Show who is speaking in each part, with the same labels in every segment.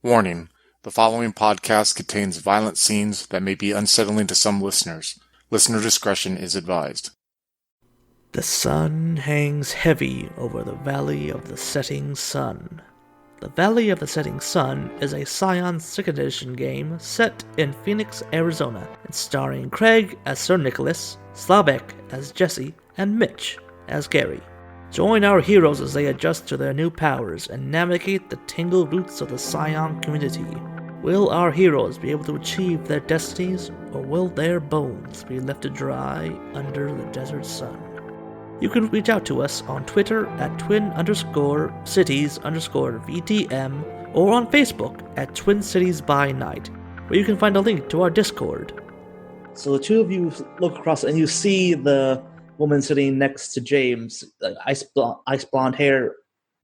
Speaker 1: Warning: the following podcast contains violent scenes that may be unsettling to some listeners. Listener discretion is advised.
Speaker 2: The sun hangs heavy over the Valley of the Setting Sun. The Valley of the Setting Sun is a Scion 2nd edition game set in Phoenix, Arizona, and starring Craig as Sir Nicholas, Slavek as Jesse, and Mitch as Gary. Join our heroes as they adjust to their new powers and navigate the tangled roots of the Scion community. Will our heroes be able to achieve their destinies, or will their bones be left to dry under the desert sun? You can reach out to us on Twitter at twin_cities_VTM or on Facebook at Twin Cities by Night, where you can find a link to our Discord. So the two of you look across and you see the woman sitting next to James, ice blonde hair,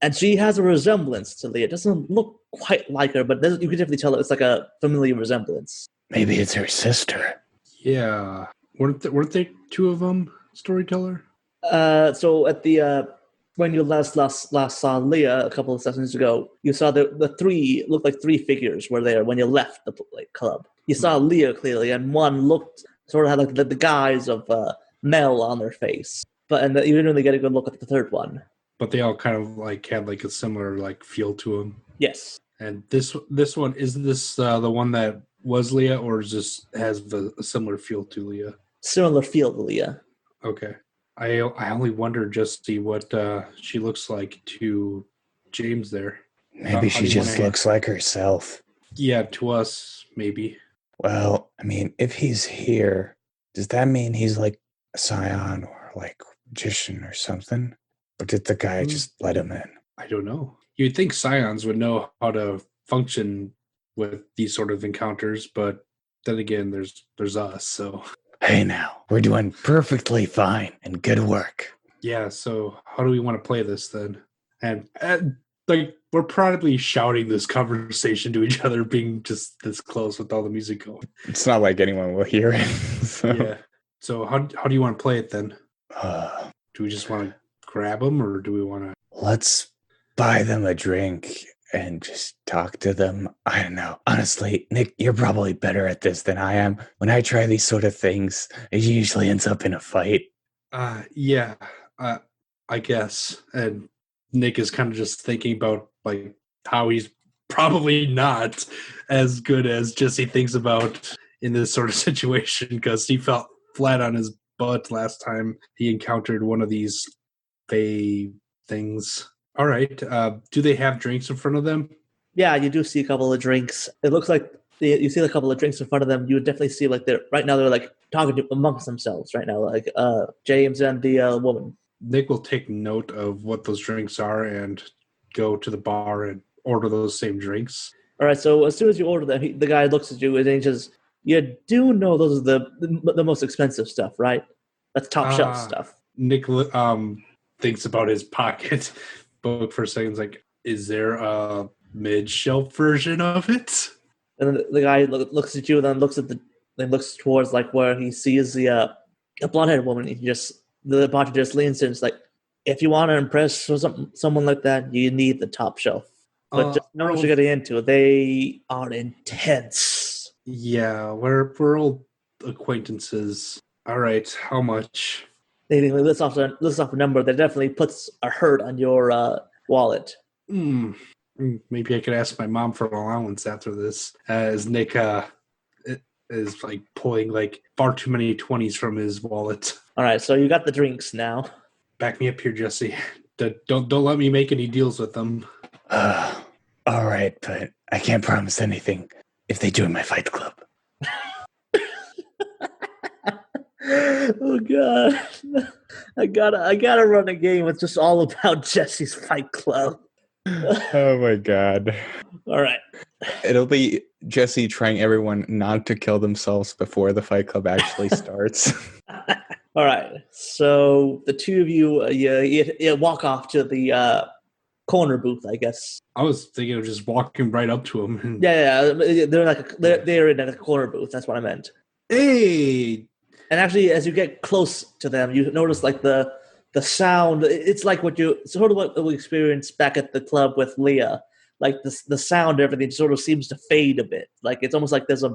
Speaker 2: and she has a resemblance to Leah. It doesn't look quite like her, but you can definitely tell it's like a familiar resemblance.
Speaker 3: Maybe it's her sister.
Speaker 4: Yeah. Weren't they two of them, storyteller?
Speaker 2: So at the when you last saw Leah a couple of sessions ago, you saw the three looked like three figures were there when you left the club. You saw Leah clearly, and one looked sort of had like the guise of Mel on their face, and you didn't really get a good look at the third one.
Speaker 4: But they all kind of like had like a similar like feel to them.
Speaker 2: Yes.
Speaker 4: And this one, is this the one that was Leah, or is this has a similar feel to Leah?
Speaker 2: Similar feel to Leah.
Speaker 4: Okay. I only wonder just see what she looks like to James there.
Speaker 3: Maybe she just looks like herself.
Speaker 4: Yeah, to us, maybe.
Speaker 3: Well, I mean, if he's here, does that mean he's like a Scion or like magician or something? Or did the guy just let him in?
Speaker 4: I don't know. You'd think Scions would know how to function with these sort of encounters, but then again, there's us, so...
Speaker 3: Hey now, we're doing perfectly fine and good work.
Speaker 4: Yeah, so how do we want to play this then? And like, we're probably shouting this conversation to each other, being just this close with all the music going.
Speaker 3: It's not like anyone will hear it. So.
Speaker 4: Yeah. So how do you want to play it then? Do we just want to grab them, or do we want to...
Speaker 3: Let's buy them a drink and just talk to them. I don't know. Honestly, Nick, you're probably better at this than I am. When I try these sort of things, it usually ends up in a fight.
Speaker 4: Yeah, I guess. And Nick is kind of just thinking about like how he's probably not as good as Jesse thinks about in this sort of situation, because he felt flat on his butt last time he encountered one of these Fae things. All right. Do they have drinks in front of them?
Speaker 2: Yeah, you do see a couple of drinks. It looks like you see a couple of drinks in front of them. You would definitely see like they're like talking amongst themselves right now, like James and the woman.
Speaker 4: Nick will take note of what those drinks are and go to the bar and order those same drinks.
Speaker 2: All right. So as soon as you order them, the guy looks at you and he says, "You do know those are the most expensive stuff, right? That's top shelf stuff."
Speaker 4: Nick thinks about his pocket book for a second. Like, is there a mid-shelf version of it?
Speaker 2: And then the guy looks at you and then looks towards like where he sees the blonde-haired woman. The bartender just leans in. It's like, if you want to impress someone like that, you need the top shelf. But just know what you're getting into. They are intense.
Speaker 4: Yeah, we're old acquaintances. All right, how much?
Speaker 2: They lists off a number that definitely puts a hurt on your wallet.
Speaker 4: Maybe I could ask my mom for an allowance after this, as Nick is like pulling like far too many 20s from his wallet.
Speaker 2: All right, so you got the drinks now.
Speaker 4: Back me up here, Jesse. Don't let me make any deals with them.
Speaker 3: All right, but I can't promise anything if they join my fight club.
Speaker 2: Oh god, I gotta run a game. It's just all about Jesse's fight club.
Speaker 3: Oh my god!
Speaker 2: All right,
Speaker 5: it'll be Jesse trying everyone not to kill themselves before the fight club actually starts.
Speaker 2: All right, so the two of you, you walk off to the corner booth, I guess.
Speaker 4: I was thinking of just walking right up to him.
Speaker 2: Yeah, they're in a corner booth. That's what I meant.
Speaker 4: Hey.
Speaker 2: And actually, as you get close to them, you notice like the sound. It's like what we experienced back at the club with Leah. like the sound, everything sort of seems to fade a bit. Like it's almost like there's a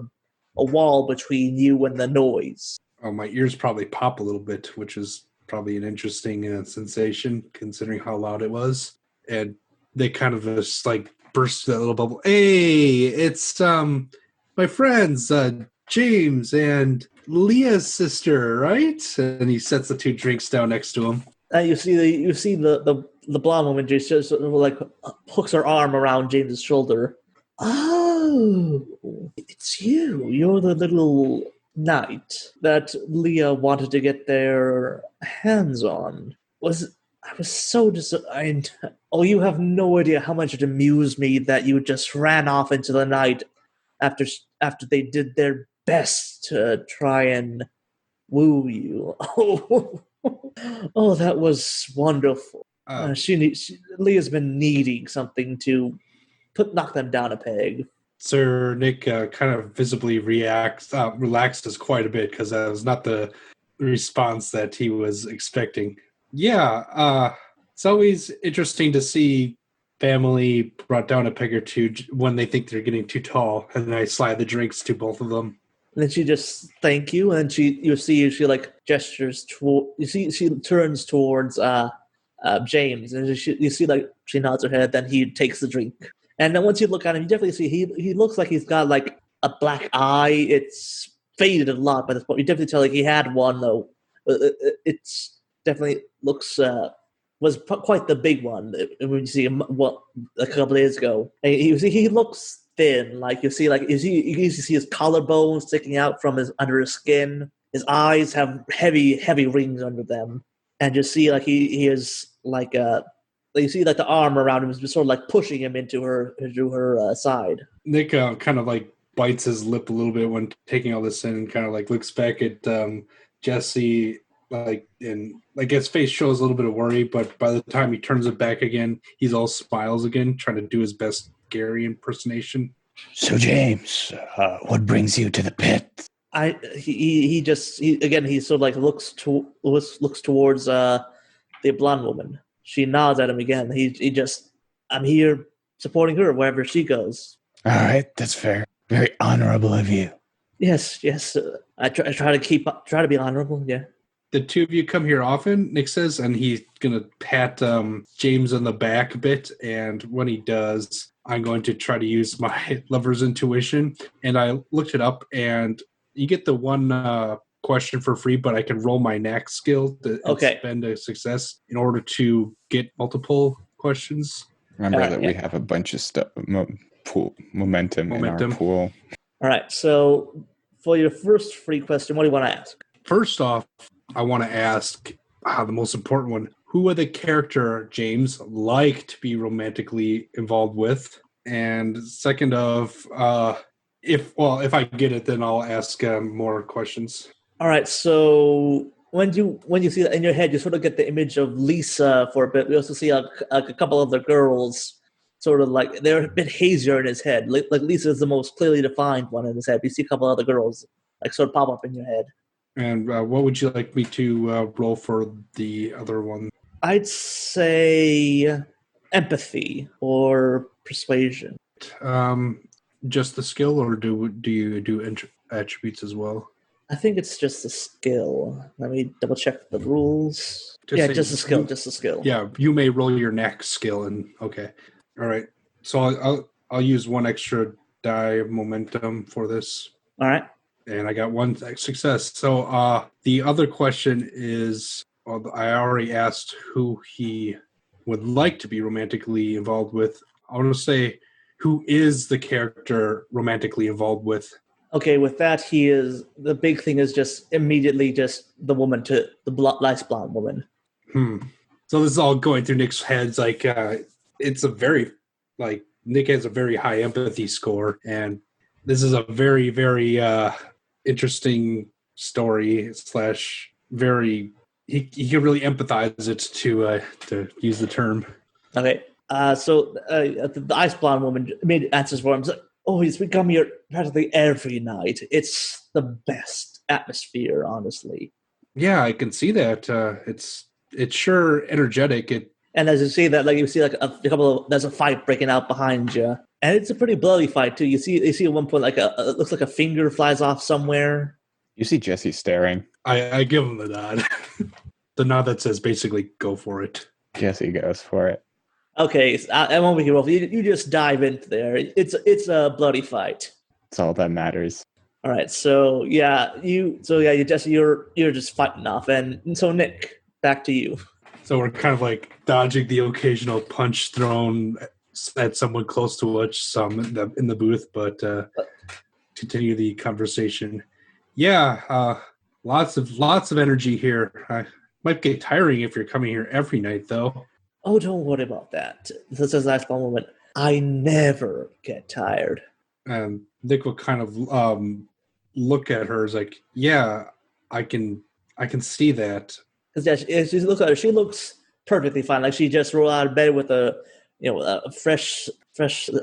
Speaker 2: wall between you and the noise.
Speaker 4: Oh, my ears probably pop a little bit, which is probably an interesting sensation considering how loud it was. And they kind of just like burst that little bubble. Hey, it's my friends, James and Leah's sister, right? And he sets the two drinks down next to him.
Speaker 2: And you see the blonde woman just sort of like hooks her arm around James's shoulder. Oh, it's you. You're the little knight that Leah wanted to get their hands on. I was so disappointed. Oh, you have no idea how much it amused me that you just ran off into the night after they did their best to try and woo you. Oh, that was wonderful. Leah's been needing something to knock them down a peg.
Speaker 4: Sir Nick kind of visibly relaxes quite a bit because that was not the response that he was expecting. Yeah, it's always interesting to see family brought down a peg or two when they think they're getting too tall, and then I slide the drinks to both of them.
Speaker 2: And then she just thank you, and you see she like gestures toward. You see she turns towards James, and you see like she nods her head. Then he takes the drink, and then once you look at him, you definitely see he looks like he's got like a black eye. It's faded a lot by this point. You definitely tell like he had one though. It's definitely looks was quite the big one when you see him a couple of days ago. And he looks thin, like you see his collarbones sticking out from under his skin. His eyes have heavy rings under them, and you see like he is like you see like the arm around him is just sort of like pushing him into her side. Nick
Speaker 4: kind of like bites his lip a little bit when taking all this in, and kind of like looks back at Jesse. And his face shows a little bit of worry, but by the time he turns it back again, he's all smiles again, trying to do his best Gary impersonation.
Speaker 3: So, James, what brings you to the pit?
Speaker 2: He sort of like looks towards the blonde woman. She nods at him again. He just, I'm here supporting her wherever she goes.
Speaker 3: All right, that's fair. Very honorable of you.
Speaker 2: Yes. I try to be honorable. Yeah.
Speaker 4: The two of you come here often, Nick says, and he's going to pat James on the back a bit. And when he does, I'm going to try to use my lover's intuition. And I looked it up, and you get the one question for free, but I can roll my knack skill to spend a success in order to get multiple questions.
Speaker 5: Remember that we have a bunch of stuff, momentum in our pool.
Speaker 2: All right, so for your first free question, what do you want to ask?
Speaker 4: First off, I want to ask the most important one. Who would the character James like to be romantically involved with? And second of, if I get it, then I'll ask more questions.
Speaker 2: All right, so when you see that in your head, you sort of get the image of Lisa for a bit. We also see a couple of the girls sort of like they're a bit hazier in his head. Like Lisa is the most clearly defined one in his head. You see a couple of other girls like sort of pop up in your head.
Speaker 4: And what would you like me to roll for the other one?
Speaker 2: I'd say empathy or persuasion.
Speaker 4: Just the skill, or do you do attributes as well?
Speaker 2: I think it's just the skill. Let me double check the rules. Just the skill.
Speaker 4: Yeah, you may roll your knack skill, and okay, all right. So I'll use one extra die of momentum for this.
Speaker 2: All right.
Speaker 4: And I got one success. So the other question is, I already asked who he would like to be romantically involved with. I want to say, who is the character romantically involved with?
Speaker 2: Okay, with that, the big thing is just immediately just the woman to the nice blonde woman.
Speaker 4: So this is all going through Nick's head. Like it's a very, like Nick has a very high empathy score, and this is a very, very interesting story / very he can really empathize it to use the term.
Speaker 2: Okay, so the ice blonde woman made answers for him. Like, oh, he's become here practically every night. It's the best atmosphere, honestly.
Speaker 4: Yeah, I can see that. It's sure energetic.
Speaker 2: And as you see that, like you see like a couple of there's a fight breaking out behind you, and it's a pretty bloody fight too. You see at one point like it looks like a finger flies off somewhere.
Speaker 5: You see Jesse staring.
Speaker 4: I give him the nod. The nod that says basically go for it.
Speaker 5: Jesse goes for it.
Speaker 2: Okay, so I won't make you roll. You just dive into there. It's a bloody fight.
Speaker 5: That's all that matters.
Speaker 2: All right, so you Jesse, you're just fighting off, and so Nick, back to you.
Speaker 4: So we're kind of like dodging the occasional punch thrown at someone close to us, some in the booth, but continue the conversation. Yeah, lots of energy here. Might get tiring if you're coming here every night, though.
Speaker 2: Oh, don't worry about that. This is a nice moment. I never get tired.
Speaker 4: Nick will kind of look at her as like, yeah, I can see that.
Speaker 2: Because she looks at her. She looks perfectly fine. Like she just rolled out of bed with a fresh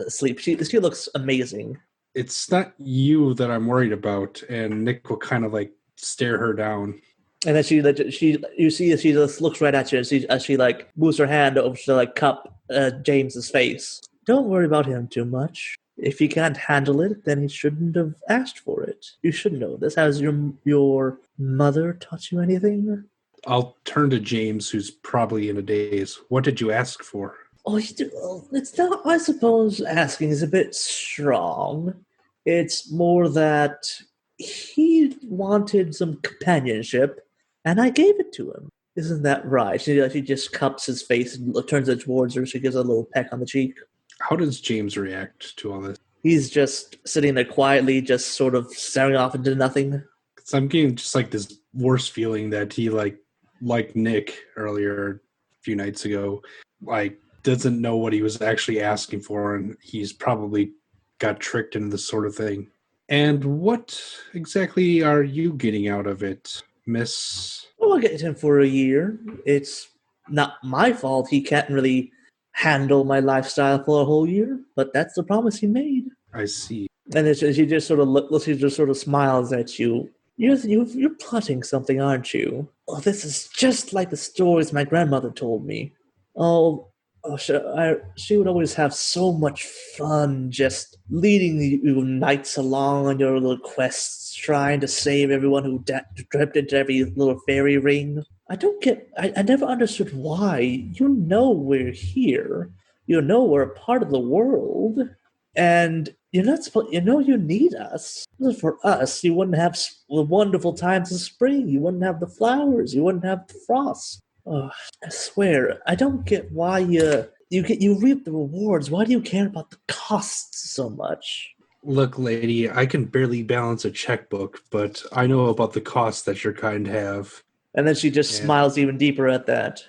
Speaker 2: sleep. She looks amazing.
Speaker 4: It's not you that I'm worried about. And Nick will kind of like stare her down.
Speaker 2: And then you see she just looks right at you as she like moves her hand over to like cup James's face. Don't worry about him too much. If he can't handle it, then he shouldn't have asked for it. You should know this. Has your mother taught you anything?
Speaker 4: I'll turn to James, who's probably in a daze. What did you ask for?
Speaker 2: Oh, it's not. I suppose asking is a bit strong. It's more that he wanted some companionship, and I gave it to him. Isn't that right? She just cups his face and turns it towards her. She gives a little peck on the cheek.
Speaker 4: How does James react to all this?
Speaker 2: He's just sitting there quietly, just sort of staring off into nothing.
Speaker 4: Because I'm getting just like this worse feeling that he like Nick earlier a few nights ago, like doesn't know what he was actually asking for, and he's probably got tricked into this sort of thing. And what exactly are you getting out of it, Miss?
Speaker 2: Oh, I'll get him for a year. It's not my fault he can't really handle my lifestyle for a whole year, but that's the promise he made.
Speaker 4: I see.
Speaker 2: And she just sort of smiles at you. You're plotting something, aren't you? Oh, this is just like the stories my grandmother told me. She would always have so much fun just leading you knights along on your little quests, trying to save everyone who dripped into every little fairy ring. I never understood why. You know we're here. You know we're a part of the world. And you're not supposed. You know you need us. For us, you wouldn't have the wonderful times of spring. You wouldn't have the flowers. You wouldn't have the frost. Oh, I swear, I don't get why you reap the rewards. Why do you care about the costs so much?
Speaker 4: Look, lady, I can barely balance a checkbook, but I know about the costs that your kind have.
Speaker 2: And then she just smiles even deeper at that.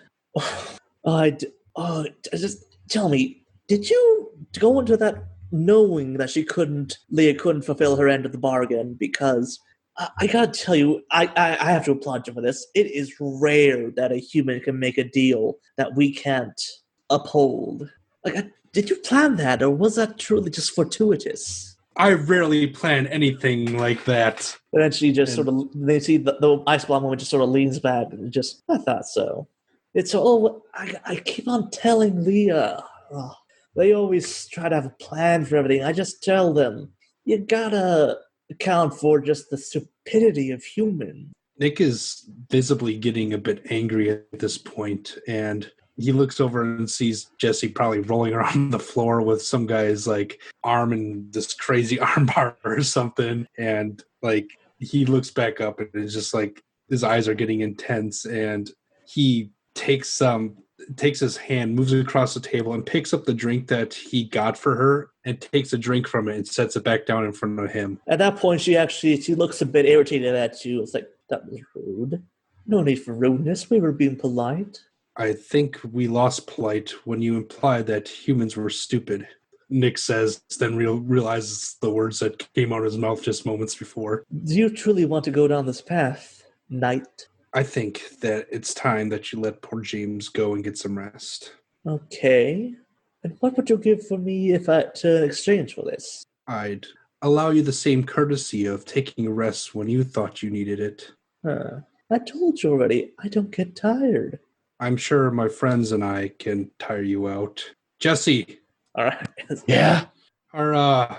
Speaker 2: Just tell me, did you go into that knowing that Leah couldn't fulfill her end of the bargain? Because I gotta tell you, I have to applaud you for this. It is rare that a human can make a deal that we can't uphold. Did you plan that, or was that truly just fortuitous?
Speaker 4: I rarely plan anything like that.
Speaker 2: And then she just they see the ice blonde woman just sort of leans back and just, I thought so. I keep on telling Leah. Oh, they always try to have a plan for everything. I just tell them, you gotta account for just the stupidity of humans.
Speaker 4: Nick is visibly getting a bit angry at this point, and he looks over and sees Jesse probably rolling around the floor with some guy's like arm in this crazy armbar or something. And like he looks back up and it's just like his eyes are getting intense, and he takes his hand, moves it across the table, and picks up the drink that he got for her and takes a drink from it and sets it back down in front of him.
Speaker 2: At that point, she looks a bit irritated at you. It's like, that was rude. No need for rudeness. We were being polite.
Speaker 4: I think we lost polite when you implied that humans were stupid, Nick says, then realizes the words that came out of his mouth just moments before.
Speaker 2: Do you truly want to go down this path, knight?
Speaker 4: I think that it's time that you let poor James go and get some rest.
Speaker 2: Okay. And what would you give for me to exchange for this?
Speaker 4: I'd allow you the same courtesy of taking a rest when you thought you needed it.
Speaker 2: I told you already, I don't get tired.
Speaker 4: I'm sure my friends and I can tire you out. Jesse,
Speaker 2: All right.
Speaker 3: Yeah.
Speaker 4: Our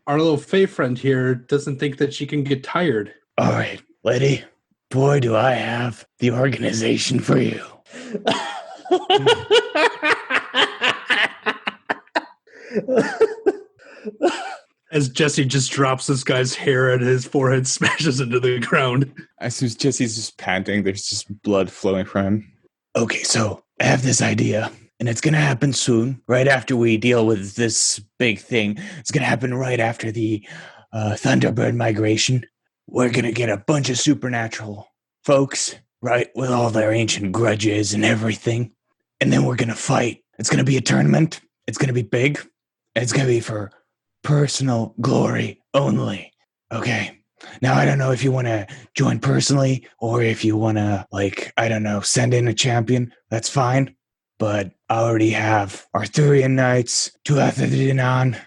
Speaker 4: little Fae friend here doesn't think that she can get tired.
Speaker 3: All right, lady. Boy, do I have the organization for you.
Speaker 4: As Jesse just drops this guy's hair and his forehead smashes into the ground.
Speaker 5: As soon as Jesse's just panting, there's just blood flowing from him.
Speaker 3: Okay, so I have this idea, and it's going to happen soon, right after we deal with this big thing. It's going to happen right after the Thunderbird migration. We're going to get a bunch of supernatural folks, right, with all their ancient grudges and everything. And then we're going to fight. It's going to be a tournament. It's going to be big. And it's going to be for personal glory only. Okay. Now, I don't know if you want to join personally or if you want to, like, I don't know, send in a champion. That's fine. But I already have Arthurian knights, two Athenian,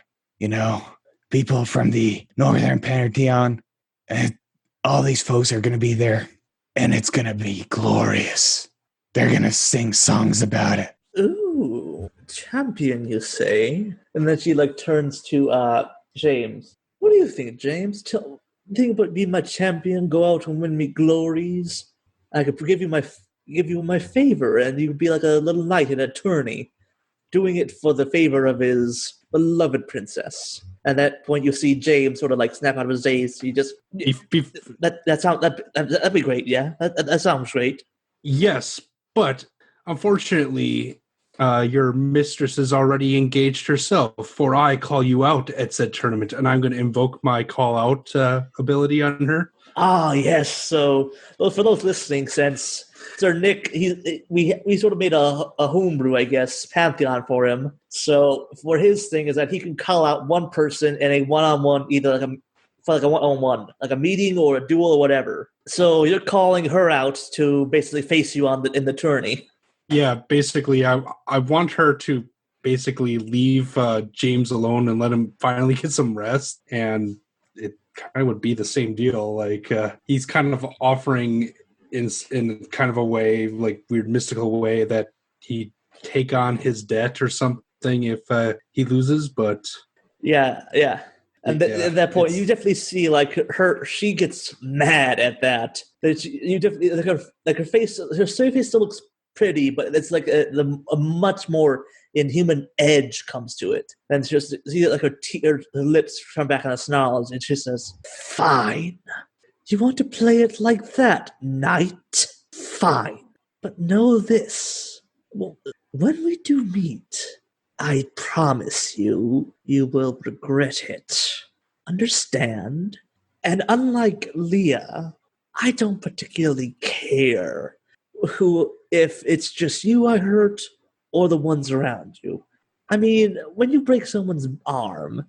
Speaker 3: people from the Northern Pantheon. And all these folks are going to be there. And it's going to be glorious. They're going to sing songs about it.
Speaker 2: Ooh, champion, you say? And then she turns to James. What do you think, James? Think about being my champion, go out and win me glories. I could give you my favor, and you could be like a little knight in a tourney, doing it for the favor of his beloved princess. At that point, you see James sort of snap out of his daze. He just that'd be great. Yeah, that sounds great.
Speaker 4: Yes, but unfortunately, your mistress has already engaged herself, for I call you out at said tournament, and I'm going to invoke my call-out ability on her.
Speaker 2: Ah, yes. So, well, for those listening, since Sir Nick, we sort of made a homebrew, I guess, pantheon for him. So, for his thing is that he can call out one person in a one-on-one, either a one-on-one, like a meeting or a duel or whatever. So you're calling her out to basically face you in the tourney.
Speaker 4: Yeah, basically, I want her to basically leave James alone and let him finally get some rest, and it kind of would be the same deal. He's kind of offering in kind of a way, weird mystical way, that he take on his debt or something if he loses. But
Speaker 2: yeah. And at that point, you definitely see she gets mad at that. You definitely her face still looks pretty, but it's a much more inhuman edge comes to it. And it's just see her lips come back on a snarl, and she says, "Fine, you want to play it like that, knight? Fine, but know this: when we do meet, I promise you will regret it. Understand? And unlike Leah, I don't particularly care if it's just you I hurt or the ones around you. I mean, when you break someone's arm,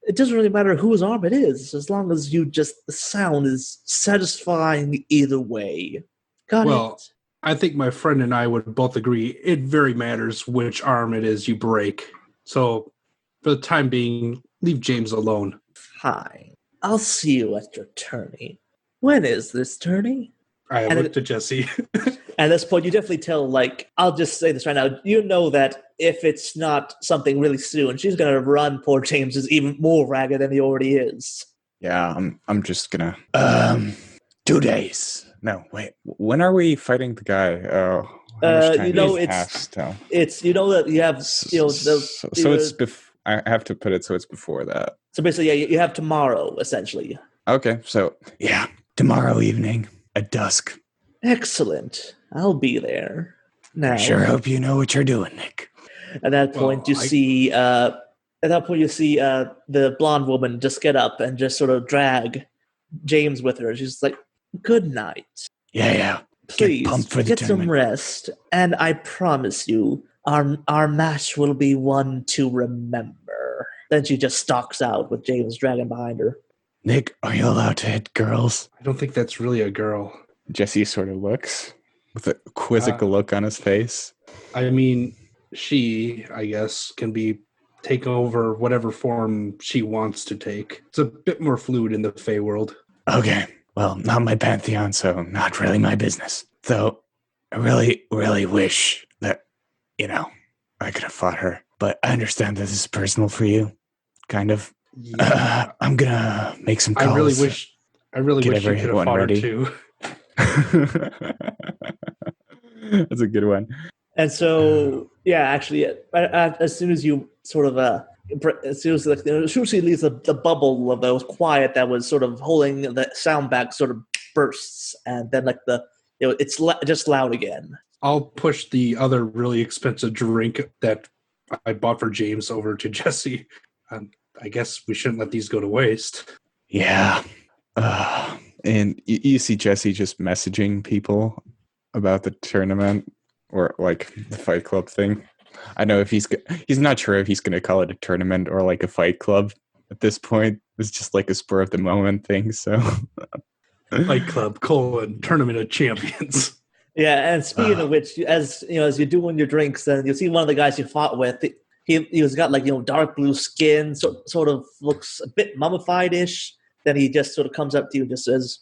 Speaker 2: it doesn't really matter whose arm it is, as long as the sound is satisfying either way. Got it?
Speaker 4: I think my friend and I would both agree it very matters which arm it is you break. So, for the time being, leave James alone.
Speaker 2: Fine. I'll see you at your tourney. When is this tourney?
Speaker 4: I looked at Jesse.
Speaker 2: At this point, you definitely tell, I'll just say this right now. You know that if it's not something really soon, she's going to run poor James is even more ragged than he already is.
Speaker 5: Yeah, I'm just gonna...
Speaker 3: 2 days.
Speaker 5: No, wait. When are we fighting the guy? How much time
Speaker 2: it's that you have
Speaker 5: I have to put it so it's before that.
Speaker 2: So basically, yeah, you have tomorrow essentially.
Speaker 5: Okay, so
Speaker 3: yeah, tomorrow evening at dusk.
Speaker 2: Excellent. I'll be there. Now,
Speaker 3: I sure hope you know what you're doing, Nick.
Speaker 2: At that point, you see the blonde woman just get up and just sort of drag James with her. She's like, "Good night.
Speaker 3: Yeah.
Speaker 2: Please
Speaker 3: pumped for the
Speaker 2: get
Speaker 3: tournament.
Speaker 2: some rest, and I promise you, our match will be one to remember." Then she just stalks out with James dragging behind her.
Speaker 3: Nick, are you allowed to hit girls?
Speaker 4: I don't think that's really a girl.
Speaker 5: Jesse sort of looks with a quizzical look on his face.
Speaker 4: I mean, she, I guess, can take over whatever form she wants to take. It's a bit more fluid in the Fey world.
Speaker 3: Okay. Well, not my pantheon, so not really my business. So, I really, really wish that, I could have fought her. But I understand this is personal for you, kind of.
Speaker 4: Yeah.
Speaker 3: I'm gonna make some calls.
Speaker 4: I really
Speaker 3: Get
Speaker 4: wish you could have
Speaker 3: everyone
Speaker 4: fought
Speaker 3: ready.
Speaker 4: her too.
Speaker 5: That's a good one.
Speaker 2: And so, yeah, actually, as soon as you sort of, as soon as she leaves the bubble that was quiet, that was sort of holding the sound back, sort of bursts, and then it's just loud again.
Speaker 4: I'll push the other really expensive drink that I bought for James over to Jesse. I guess we shouldn't let these go to waste.
Speaker 3: Yeah.
Speaker 5: And you see Jesse just messaging people about the tournament or like the Fight Club thing. I know if he's not sure if he's going to call it a tournament or like a fight club at this point. It's just like a spur of the moment thing. So
Speaker 4: Fight Club, Tournament of Champions.
Speaker 2: Yeah, and speaking of which, as you're doing your drinks, then you'll see one of the guys you fought with. He's got dark blue skin, sort of looks a bit mummified-ish. Then he just sort of comes up to you and just says,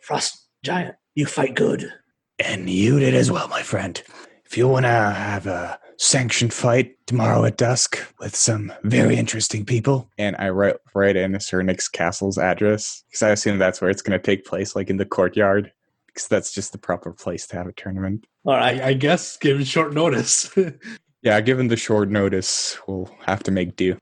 Speaker 2: Frost Giant, you fight good.
Speaker 3: And you did as well, my friend. If you want to have a sanctioned fight tomorrow at dusk with some very interesting people.
Speaker 5: And I write in Sir Nick's castle's address because I assume that's where it's going to take place, like in the courtyard, because that's just the proper place to have a tournament.
Speaker 2: All right.
Speaker 4: I guess give it short notice.
Speaker 5: Yeah, given the short notice, we'll have to make do.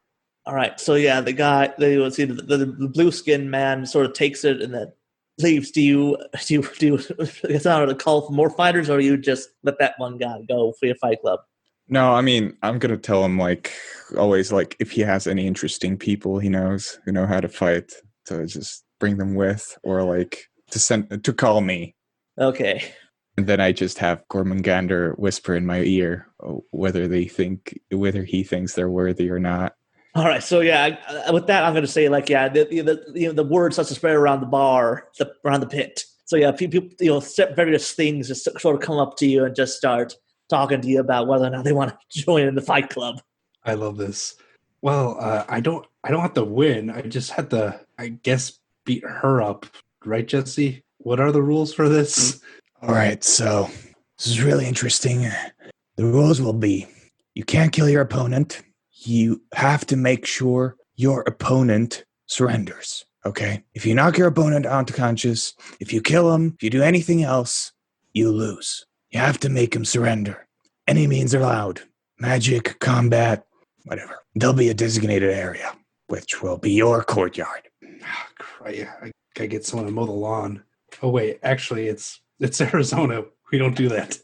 Speaker 2: All right. So yeah, the guy, the blue skinned man sort of takes it and then leaves. Do you get out to call for more fighters, or you just let that one guy go for your fight club?
Speaker 5: No, I mean, I'm going to tell him, like, always, like, if he has any interesting people he knows who know how to fight, to just bring them with, or, like, to call me.
Speaker 2: Okay.
Speaker 5: And then I just have Gormangander whisper in my ear whether he thinks they're worthy or not.
Speaker 2: All right. So yeah, with that, I'm going to say the word starts to spread around the bar, around the pit. So yeah, people various things just sort of come up to you and just start talking to you about whether or not they want to join in the fight club.
Speaker 4: I love this. Well, I don't have to win. I just had to, I guess, beat her up, right, Jesse? What are the rules for this?
Speaker 3: All right, so this is really interesting. The rules will be, you can't kill your opponent. You have to make sure your opponent surrenders, okay? If you knock your opponent unconscious, if you kill him, if you do anything else, you lose. You have to make him surrender. Any means are allowed. Magic, combat, whatever. There'll be a designated area, which will be your courtyard.
Speaker 4: Oh, I gotta get someone to mow the lawn. Oh, wait, actually, it's Arizona. We don't do that.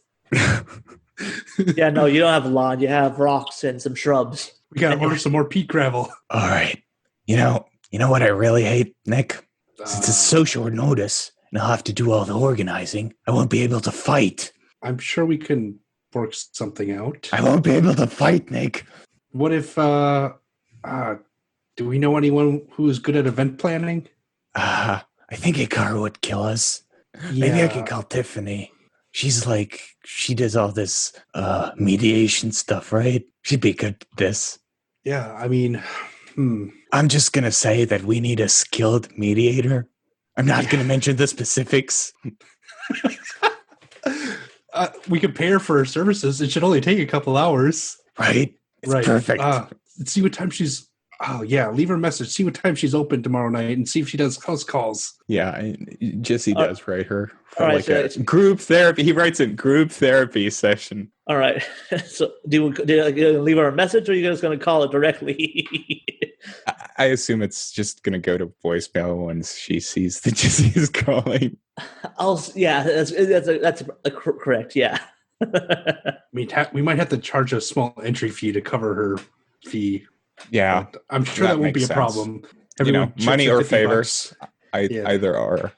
Speaker 2: Yeah, no, you don't have a lawn. You have rocks and some shrubs.
Speaker 4: We gotta order some more peat gravel.
Speaker 3: All right. You know what I really hate, Nick? Since it's so short notice, and I'll have to do all the organizing, I won't be able to fight.
Speaker 4: I'm sure we can work something out.
Speaker 3: I won't be able to fight, Nick.
Speaker 4: What if, do we know anyone who's good at event planning?
Speaker 3: I think Hikaru would kill us.
Speaker 4: Yeah.
Speaker 3: Maybe I could call Tiffany. She does all this mediation stuff, right? She'd be good at this.
Speaker 4: Yeah, I mean,
Speaker 3: I'm just going to say that we need a skilled mediator. I'm not going to mention the specifics.
Speaker 4: We could pay her for her services. It should only take a couple hours.
Speaker 3: Right? It's perfect.
Speaker 4: Let's see what time she's... Oh, yeah, leave her a message. See what time she's open tomorrow night and see if she does house calls.
Speaker 5: Yeah, Jesse does write her for
Speaker 2: all right,
Speaker 5: like
Speaker 2: so
Speaker 5: a group therapy. He writes a group therapy session.
Speaker 2: All right. So do you leave her a message, or are you just going to call it directly?
Speaker 5: I assume it's just going to go to voicemail once she sees that Jesse is calling.
Speaker 2: That's correct. Yeah.
Speaker 4: We might have to charge a small entry fee to cover her fee.
Speaker 5: Yeah,
Speaker 4: but I'm sure that won't be a
Speaker 5: makes
Speaker 4: problem.
Speaker 5: Everyone money or favors,
Speaker 4: Yeah.
Speaker 5: either are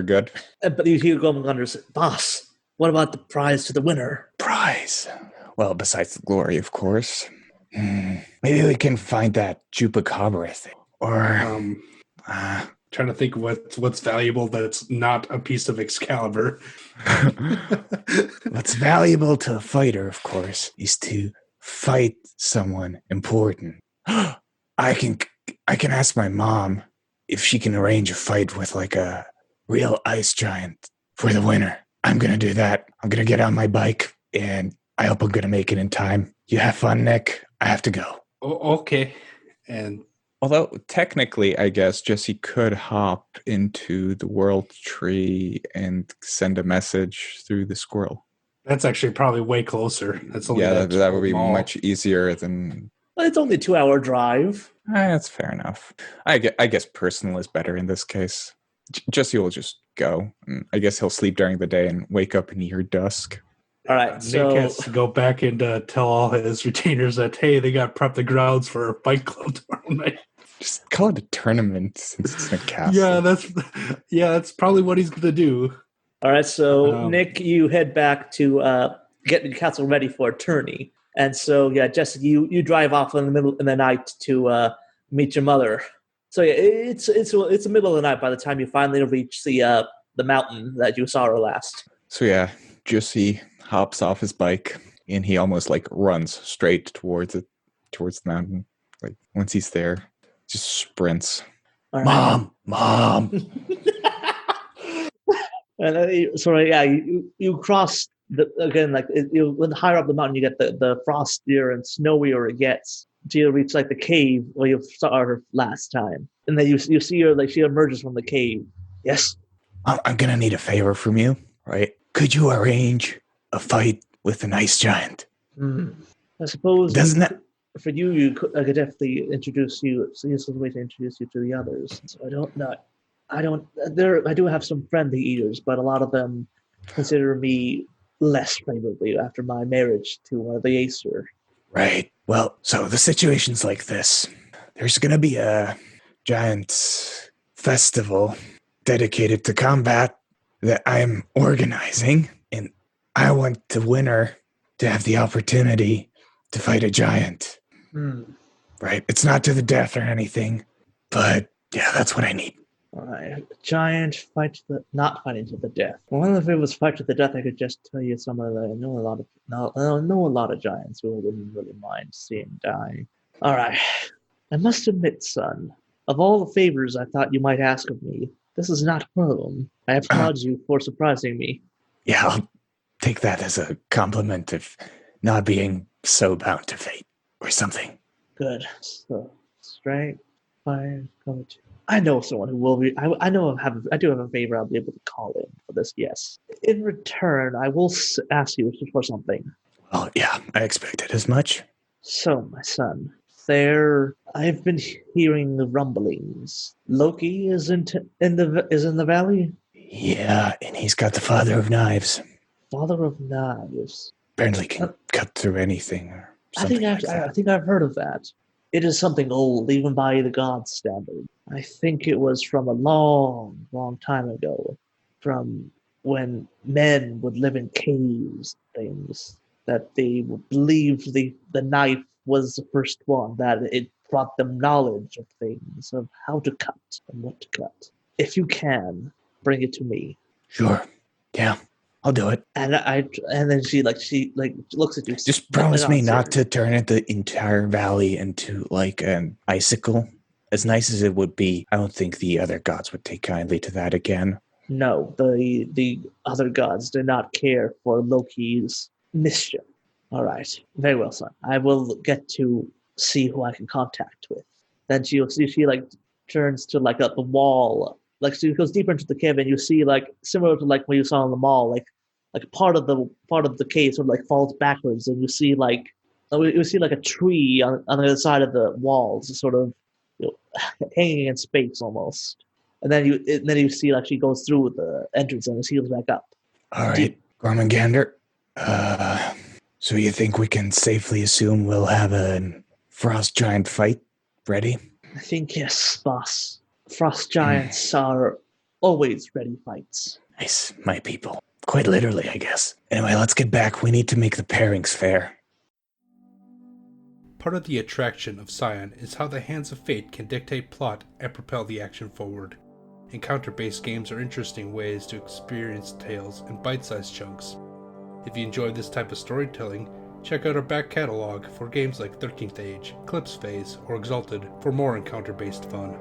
Speaker 5: good.
Speaker 2: But you hear Gormangander say, "Boss, what about the prize to the winner?"
Speaker 3: Prize. Well, besides the glory, of course. Maybe we can find that chupacabra thing. Or
Speaker 4: trying to think what's valuable that's not a piece of Excalibur.
Speaker 3: what's valuable to a fighter, of course, is to fight someone important. I can ask my mom if she can arrange a fight with like a real ice giant for the winner. I'm going to do that. I'm going to get on my bike, and I hope I'm going to make it in time. You have fun, Nick. I have to go.
Speaker 4: Okay. And
Speaker 5: Although technically, I guess Jesse could hop into the world tree and send a message through the squirrel.
Speaker 4: that's actually probably way closer. That's only
Speaker 5: That would be
Speaker 4: mall.
Speaker 5: much easier than.
Speaker 2: Well, it's only a 2-hour drive.
Speaker 5: That's fair enough. I guess personal is better in this case. Jesse will just go. I guess he'll sleep during the day and wake up near dusk.
Speaker 2: All right,
Speaker 4: Nick
Speaker 2: so
Speaker 4: has to go back and tell all his retainers that, hey, they got prepped the grounds for a fight club tomorrow night.
Speaker 5: Just call it a tournament since it's in a castle.
Speaker 4: that's probably what he's gonna do.
Speaker 2: all right, so Nick, you head back to get the castle ready for a tourney, and so Jesse, you drive off in the night to meet your mother. So it's the middle of the night by the time you finally reach the mountain that you saw her last.
Speaker 5: So Jesse hops off his bike and he almost like runs straight towards the mountain. Like once he's there, just sprints.
Speaker 2: All right.
Speaker 3: Mom.
Speaker 2: And you cross when higher up the mountain, you get the frostier and snowier it gets until you reach like the cave where you saw her last time, and then you see her like she emerges from the cave. Yes,
Speaker 3: I'm going to need a favor from you, right? Could you arrange a fight with an ice giant?
Speaker 2: I suppose.
Speaker 3: Doesn't that...
Speaker 2: For you, I could definitely introduce you. So this is a way to introduce you to the others. So I don't know. I do have some friendly eaters, but a lot of them consider me less favorably after my marriage to one of the Acer.
Speaker 3: Right. Well, so the situation's like this. There's going to be a giant festival dedicated to combat that I'm organizing, and I want the winner to have the opportunity to fight a giant. Right? It's not to the death or anything, but yeah, that's what I need.
Speaker 2: All right. Giant not fighting to the death. Well, if it was fight to the death, I could just tell you some of the. I know a lot of giants who wouldn't really mind seeing die. All right. I must admit, son, of all the favors I thought you might ask of me, this is not one of them. I applaud you for surprising me.
Speaker 3: Yeah, I'll take that as a compliment of not being so bound to fate or something.
Speaker 2: Good. So, strength, fire, courage. I know someone who will be. I do have a favor I'll be able to call in for this. Yes. In return, I will ask you for something.
Speaker 3: Well, yeah, I expected as much.
Speaker 2: So, my son, I've been hearing the rumblings. Loki is in the valley.
Speaker 3: Yeah, and he's got the Father of Knives.
Speaker 2: Father of Knives.
Speaker 3: Apparently can cut through anything or something like that.
Speaker 2: I think I've heard of that. It is something old, even by the gods' standard. I think it was from a long, long time ago, from when men would live in caves, things, that they believed the knife was the first one, that it brought them knowledge of things, of how to cut and what to cut. If you can, bring it to me.
Speaker 3: Sure. Yeah, I'll do it.
Speaker 2: And then she looks at you.
Speaker 3: Just promise me not to turn the entire valley into like an icicle. As nice as it would be, I don't think the other gods would take kindly to that again.
Speaker 2: No, the other gods do not care for Loki's mischief. All right, very well, son. I will get to see who I can contact with. Then she turns to like up the wall, like she goes deeper into the cave, and you see like similar to like what you saw on the mall, like part of the cave sort of like falls backwards, and you see like a tree on the other side of the walls, sort of hanging in space almost. And then you see like she goes through the entrance and heals back up.
Speaker 3: All right, Gormangander. So you think we can safely assume we'll have a frost giant fight ready?
Speaker 2: I think yes, boss. Frost giants are always ready fights.
Speaker 3: Nice, my people. Quite literally, I guess. Anyway, let's get back. We need to make the pairings fair.
Speaker 4: Part of the attraction of Scion is how the hands of fate can dictate plot and propel the action forward. Encounter-based games are interesting ways to experience tales in bite-sized chunks. If you enjoy this type of storytelling, check out our back catalog for games like 13th Age, Eclipse Phase, or Exalted for more encounter-based fun.